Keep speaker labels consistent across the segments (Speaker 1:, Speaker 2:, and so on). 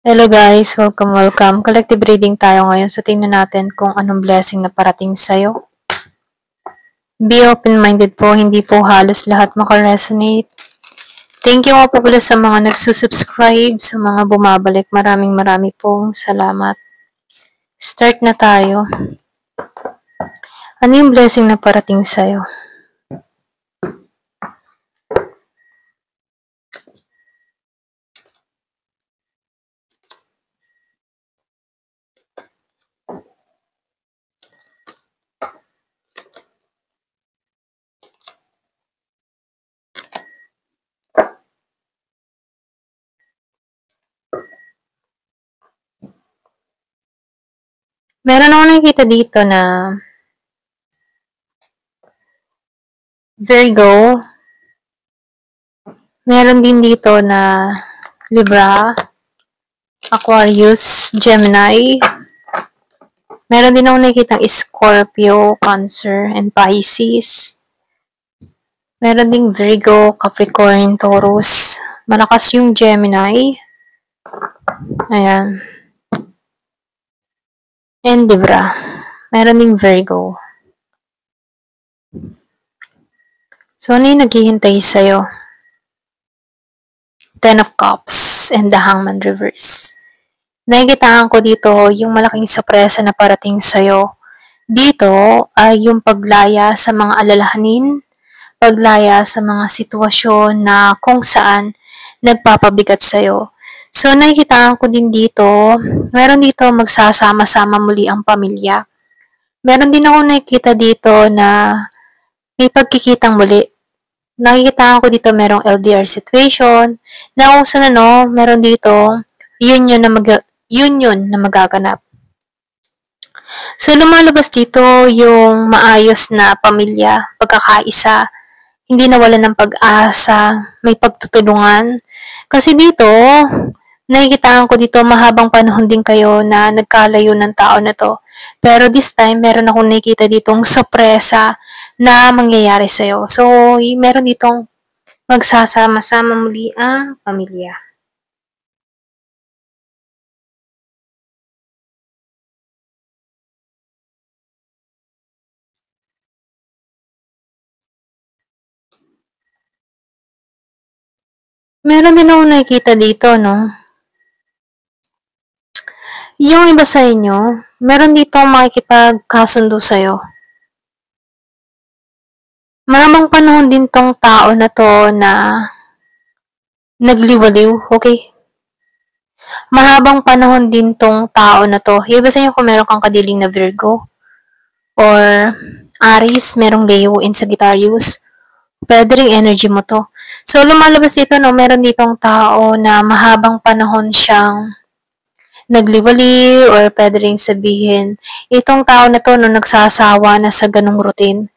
Speaker 1: Hello guys, welcome. Collective reading tayo ngayon. So tingnan natin kung anong blessing na parating sa'yo. Be open-minded po, hindi po halos lahat makaresonate. Thank you nga po pala sa mga nagsusubscribe, sa mga bumabalik. Maraming pong salamat. Start na tayo. Ano yung blessing na parating sa'yo? Meron ako nakikita dito na Virgo. Meron din dito na Libra, Aquarius, Gemini. Meron din ako nakikita Scorpio, Cancer, and Pisces. Meron ding Virgo, Capricorn, Taurus. Malakas yung Gemini. Ayan. And Libra. Meron ding Virgo. So, ano yung naghihintay sa'yo? Ten of Cups and the Hangman Reverse. Nakikitaan ko dito yung malaking sorpresa na parating sa'yo. Dito ay yung paglaya sa mga alalahanin, paglaya sa mga sitwasyon na kung saan nagpapabigat sa'yo. So, nakikitaan ko din dito, meron dito magsasama-sama muli ang pamilya. Meron din ako nakikita dito na may pagkikitang muli. Nakikitaan ko dito merong LDR situation, na kung saan meron dito union na magaganap. So, lumalabas dito yung maayos na pamilya, pagkakaisa, hindi nawalan ng pag-asa, may pagtutulungan. Kasi dito, nakikitaan ko dito mahabang panahon din kayo na nagkalayo ng tao na to. Pero this time, meron akong nakikita ditong sorpresa na mangyayari sa'yo. So, meron ditong magsasama-sama muli ang pamilya. Meron din akong nakikita dito, no? Yung iba sa inyo, meron dito makikipagkasundo sa'yo. Maramang panahon din tong tao na to na nagliwaliw, okay? Mahabang panahon din tong tao na to. Yung iba sa inyo kung meron kang kadiling na Virgo or Aries, merong Leo in Sagittarius, pwede ring energy mo to. So, lumalabas dito, no, meron ditong tao na mahabang panahon siyang nagliwali or pwede ring sabihin, itong tao na to, no, nagsasawa na sa ganung routine.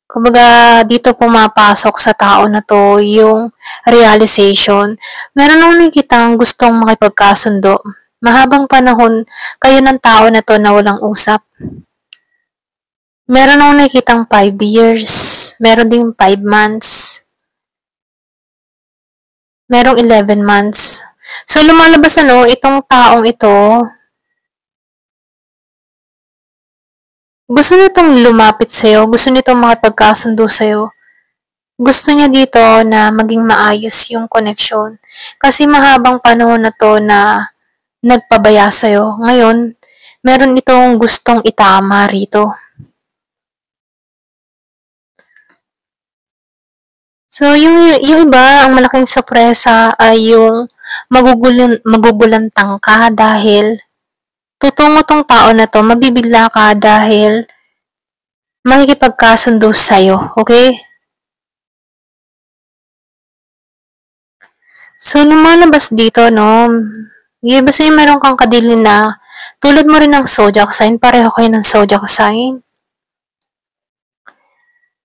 Speaker 1: Kumbaga, dito pumapasok sa tao na to yung realization. Meron akong nakikitang gustong makipagkasundo. Mahabang panahon kayo ng tao na to na walang usap. Meron akong nakikitang 5 years. Meron ding 5 months. Merong 11 months. So, lumalabas itong taong ito, gusto nitong lumapit sa'yo, gusto nitong makipagkasundo sa'yo. Gusto niya dito na maging maayos yung connection. Kasi mahabang panahon na to na nagpabaya sa'yo. Ngayon, meron itong gustong itama rito. So, yung iba, ang malaking sorpresa ay yung magugulantang ka dahil tutungo tong tao na to, mabibigla ka dahil makikipagkasundo sa'yo, okay? So, lumalabas dito, no, yung iba sa'yo meron kang kadili na tulad mo rin ng zodiac sign, pareho kayo ng zodiac sign.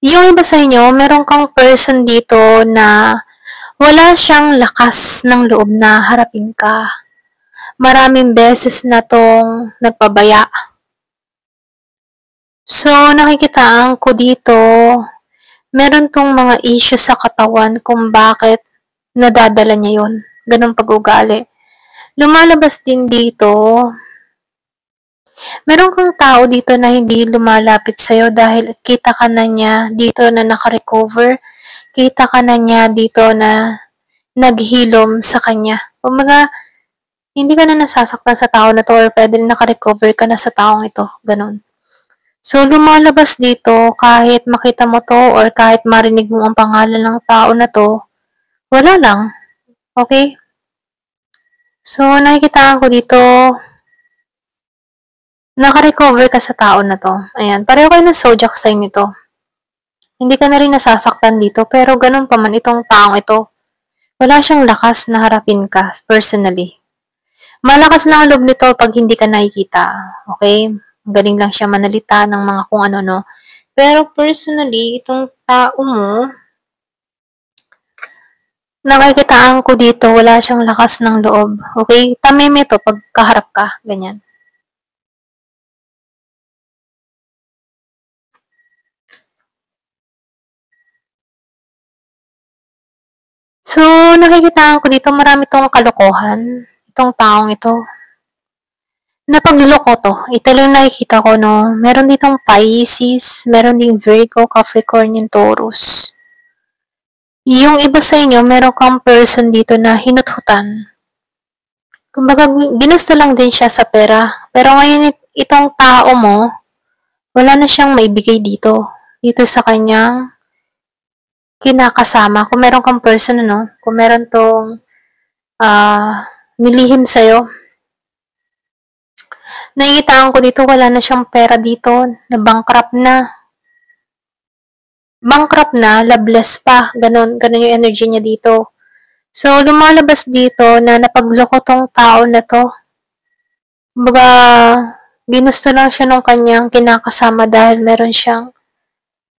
Speaker 1: Yung iba sa inyo, meron kang person dito na wala siyang lakas ng loob na harapin ka. Maraming beses na tong nagpabaya. So, nakikitaan ko dito, meron tong mga issue sa katawan kung bakit nadadala niya yun. Ganun pag-ugali. Lumalabas din dito, meron kang tao dito na hindi lumalapit sa'yo dahil kita ka na niya dito na nakarecover, kita ka na niya dito na naghilom sa kanya. Kumbaga, hindi ka na nasasaktan sa tao na to or pwede na nakarecover ka na sa taong ito. Ganun. So, lumalabas dito kahit makita mo to or kahit marinig mo ang pangalan ng tao na to, wala lang. Okay? So, nakikitaan ko dito, naka-recover ka sa tao na to. Ayan, pareho kayo ng zodiac sign nito. Hindi ka na rin nasasaktan dito, pero ganun pa man itong taong ito, wala siyang lakas na harapin ka personally. Malakas lang ang loob nito pag hindi ka nakikita. Okay? Galing lang siya manalita ng mga kung ano-no. Pero personally, itong tao mo, nakikitaan ko dito, wala siyang lakas ng loob. Okay? Tameme to pag kaharap ka. Ganyan. So, nakikitaan ko dito, marami tong kalokohan. Itong taong ito. Napagluloko to. Ito lang nakikita ko, no. Meron ditong Pisces, meron ding Virgo, Capricorn, Taurus. Yung iba sa inyo, meron kang person dito na hinuthutan. Kumbaga, ginusto lang din siya sa pera. Pero ngayon, itong tao mo, wala na siyang maibigay dito. Dito sa kanyang kinakasama. Kung meron kang person, ano, kung meron tong nilihim sa'yo, nakikitaan ko dito, wala na siyang pera dito, na bankrupt na. Bankrupt na, loveless pa. Ganon yung energy niya dito. So, lumalabas dito na napagloko tong tao na to. Kumbaga, ginusto lang siya ng kanyang kinakasama dahil meron siyang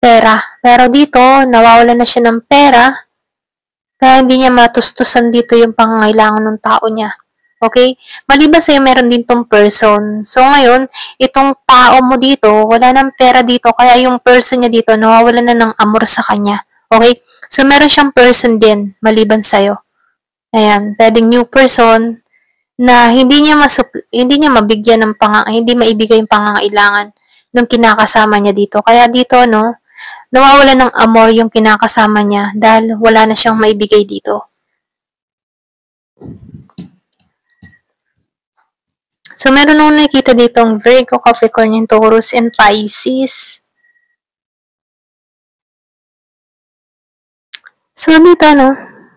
Speaker 1: pera. Pero dito, nawawala na siya ng pera, kaya hindi niya matustusan dito yung pangangailangan ng tao niya. Okay? Maliban sa'yo, meron din tong person. So, ngayon, itong tao mo dito, wala ng pera dito, kaya yung person niya dito, nawawala na ng amor sa kanya. Okay? So, meron siyang person din, maliban sa'yo. Ayan, pwedeng new person na hindi niya mabigyan ng hindi maibigay yung pangangailangan ng kinakasama niya dito. Kaya dito, no, nawawala ng amor yung kinakasama niya dahil wala na siyang maibigay dito. So, meron akong nakikita ditong Virgo, Capricorn, Taurus, and Pisces. So, dito, no,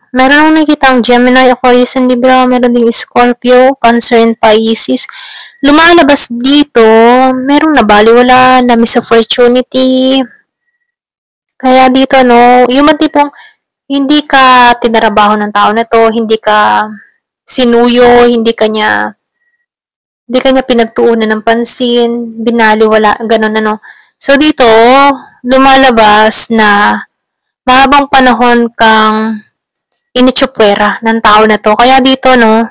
Speaker 1: meron akong nakikita ang Gemini, Aquarius, and Libra. Meron ding Scorpio, Cancer, and Pisces. Lumalabas dito, merong nabaliwala, na miss opportunity. Kaya dito, no, yung matipong hindi ka tinarabaho ng tao na to, hindi ka sinuyo, hindi kanya pinagtuunan ng pansin, binaliwala, ganun ano. So dito, lumalabas na mahabang panahon kang initsupwera ng tao na to. Kaya dito, no,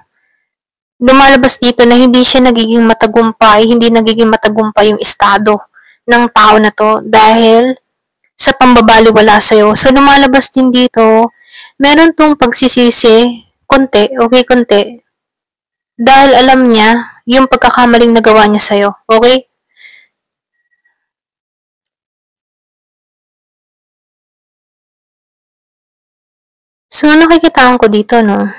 Speaker 1: lumalabas dito na hindi siya nagiging matagumpay, hindi nagiging matagumpay yung estado ng tao na to dahil sa pambabaliwala sa'yo. So, lumalabas din dito, meron tong pagsisisi, konti, okay, konti, dahil alam niya yung pagkakamaling nagawa niya sa'yo. Okay? So, nakikitaan ko dito, no?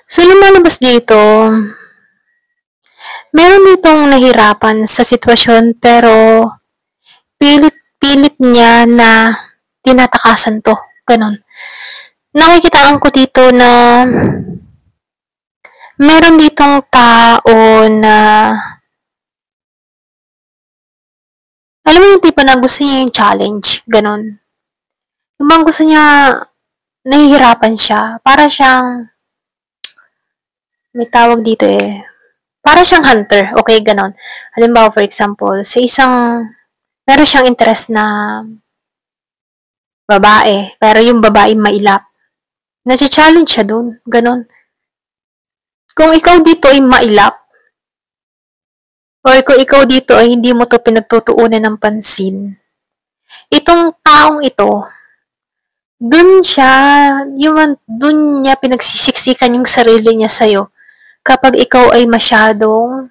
Speaker 1: So, lumalabas dito, meron ditong nahirapan sa sitwasyon pero pilit niya na tinatakasan to. Ganon. Nakikitaan ko dito na meron ditong tao na alam mo yung tipo na gusto niya yung challenge, ganon. Yung bang gusto niya, nahihirapan siya, para siyang, may tawag dito eh, para siyang hunter, okay, ganon. Halimbawa, for example, sa isang, meron siyang interest na babae, pero yung babae mailap. Nasi-challenge siya dun, ganon. Kung ikaw dito ay mailap, or kung ikaw dito ay hindi mo to pinagtutuunan ng pansin, itong taong ito, dun niya pinagsisiksikan yung sarili niya sa'yo kapag ikaw ay masyadong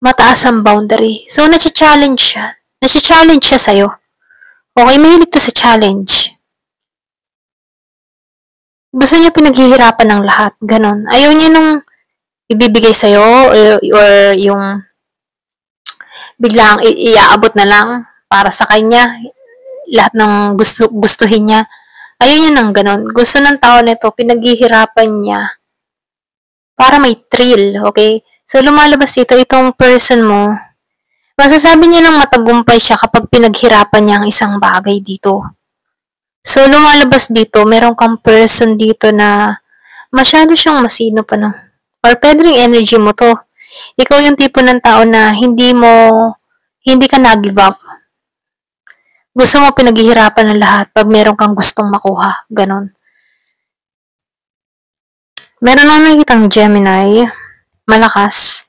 Speaker 1: mataas ang boundary. So, nasi-challenge siya. Nasi-challenge siya sa'yo. Okay, mahilig to sa challenge. Gusto niya pinaghihirapan ng lahat. Ganon. Ayaw niya nung ibibigay sa'yo or yung biglang iaabot na lang para sa kanya. Lahat ng gustuhin niya. Ayaw niya ng ganon. Gusto ng tao nito, pinaghihirapan niya para may thrill, okay? So, lumalabas dito, itong person mo, masasabi niya ng matagumpay siya kapag pinaghirapan niya ang isang bagay dito. So, lumalabas dito, meron kang person dito na masyado siyang masino pa no. Or pwede rin energy mo to. Ikaw yung tipo ng tao na hindi ka nag-give up. Gusto mo pinaghihirapan ng lahat pag meron kang gustong makuha. Ganon. Meron lang nakikitang Gemini, malakas.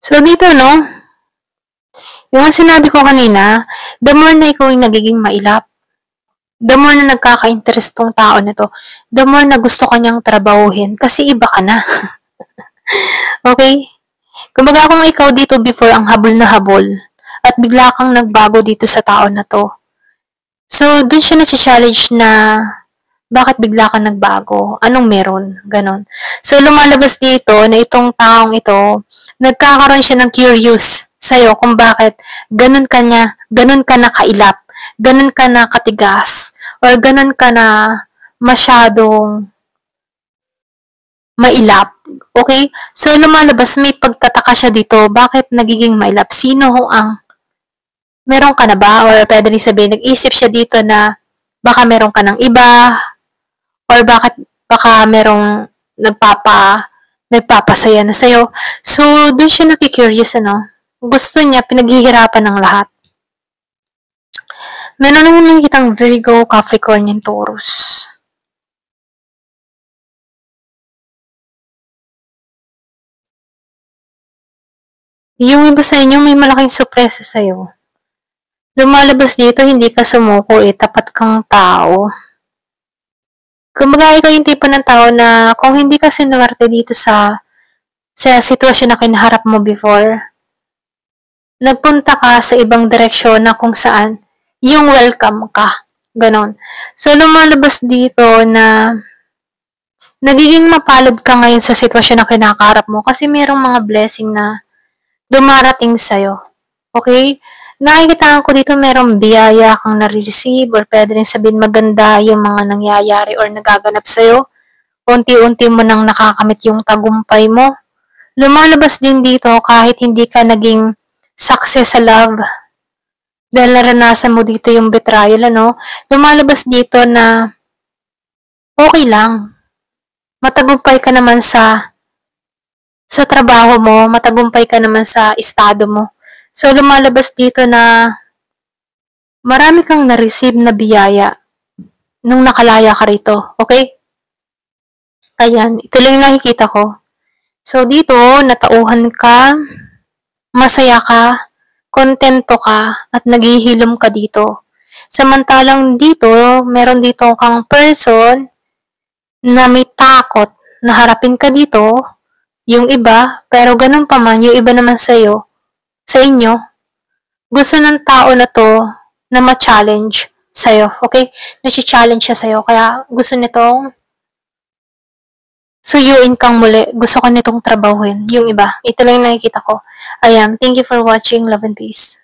Speaker 1: So, dito, no? Yung sinabi ko kanina, the more na ikaw yung nagiging mailap, the more na nagkaka-interest tong tao nito, the more na gusto kanyang trabahuhin kasi iba ka na. Okay? Kumbaga kung ikaw dito before ang habol na habol at bigla kang nagbago dito sa tao na to. So, dun siya na-challenge na bakit bigla kang nagbago? Anong meron? Ganon. So, lumalabas dito na itong taong ito, nagkakaroon siya ng curious sa'yo kung bakit ganun ka na kailap, ganun ka na katigas, or ganun ka na masyadong mailap. Okay? So, lumalabas, may pagtataka siya dito, bakit nagiging mailap? Sino ho ang meron ka na ba? Or pwede rin sabihin, nag-isip siya dito na baka meron ka ng iba, or baka merong nagpapasaya na sa'yo. So, dun siya nakikurious, ano? Gusto niya, pinaghihirapan ng lahat. Meron naman nakikitang Virgo, Capricorn, and Taurus. Yung iba sa inyo, may malaking sorpresa sa'yo. Lumalabas dito, hindi ka sumuko tapat kang tao. Kumbaga, ikaw yung tipo ng tao na kung hindi ka sinuwerte dito sa sitwasyon na kinaharap mo before, nagpunta ka sa ibang direksyon na kung saan yung welcome ka. Ganon. So, lumalabas dito na nagiging mapalad ka ngayon sa sitwasyon na kinakaharap mo kasi mayroong mga blessing na dumarating sa'yo. Okay? Nakikita ko dito merong biyaya kang nare-receive or pwede rin sabihin maganda yung mga nangyayari or nagaganap sa'yo. Unti-unti mo nang nakakamit yung tagumpay mo. Lumalabas din dito kahit hindi ka naging success sa love. Dahil naranasan mo dito yung betrayal, ano? Lumalabas dito na okay lang. Matagumpay ka naman sa trabaho mo, matagumpay ka naman sa estado mo. So, lumalabas dito na marami kang na-receive na biyaya nung nakalaya ka rito. Okay? Ayan, ito lang nakikita ko. So, dito, natauhan ka, masaya ka, kontento ka, at naghihilom ka dito. Samantalang dito, meron dito kang person na may takot na harapin ka dito, yung iba, pero ganun pa man, yung iba naman sa'yo, sa inyo, gusto ng tao na to na ma-challenge sa'yo, okay? Nasi-challenge siya sa'yo, kaya gusto nitong suyuin kang muli. Gusto ko nitong trabahuin. Yung iba, ito lang yung nakikita ko. Ayan, thank you for watching. Love and peace.